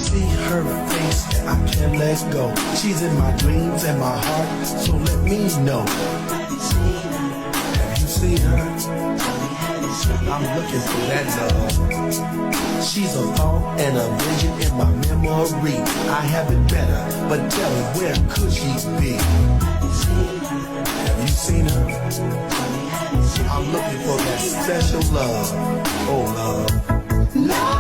See her face, I can't let go. She's in my dreams and my heart, so let me know. Have you seen her? I'm looking for that love. She's a thought and a vision in my memory. I have it better, but tell me, where could she be? Have you seen her? I'm looking for that special love. Oh, love. Love.